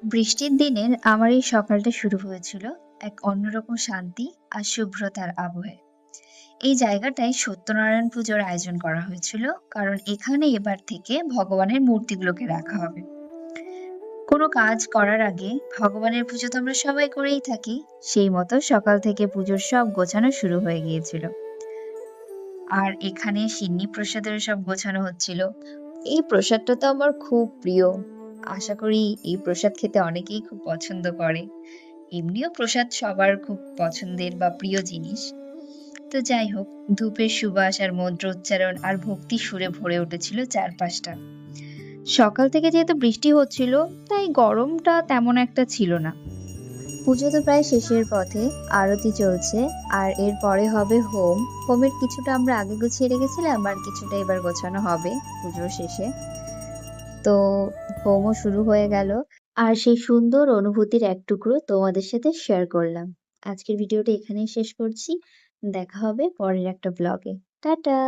বৃষ্টির দিনের আমার এই সকালটা শুরু হয়েছিল এক অন্যরকম শান্তি আর শুভ্রতার আবহে। এই জায়গাটায় সত্যনারায়ণ পুজোর আয়োজন করা হয়েছিল, কারণ এখানে এবার থেকে ভগবানের মূর্তিগুলোকে রাখা হবে। কোনো কাজ করার আগে ভগবানের পুজো তো আমরা সবাই করেই থাকি, সেই মতো সকাল থেকে পুজোর সব গোছানো শুরু হয়ে গিয়েছিল। আর এখানে সিন্নি প্রসাদের সব গোছানো হচ্ছিল। এই প্রসাদটা তো আমার খুব প্রিয়। আশা করি এই প্রসাদ খেতে অনেকেই খুব পছন্দ করে। এমনিও প্রসাদ সবার খুব পছন্দের বা প্রিয় জিনিস। তো যাই হোক, ধূপের সুবাস আর মন্ত্রোচ্চারণ আর ভক্তি সুরে ভরে উঠেছিল চারপাশটা। সকাল থেকে যেহেতু বৃষ্টি হচ্ছিল, তাই গরমটা তেমন একটা ছিল না। পুজো তো প্রায় শেষের পথে, আরতি চলছে, আর এরপরে হবে হোম। হোমের কিছুটা আমরা আগে গুছিয়ে রেখেছিলাম, আর কিছুটা এবার গোছানো হবে পুজোর শেষে। তো হোমও শুরু হয়ে গেল, আর সেই সুন্দর অনুভূতির এক টুকরো তোমাদের সাথে শেয়ার করলাম। আজকের ভিডিওটা এখানেই শেষ করছি। দেখা হবে পরের একটা ব্লগে। টাটা।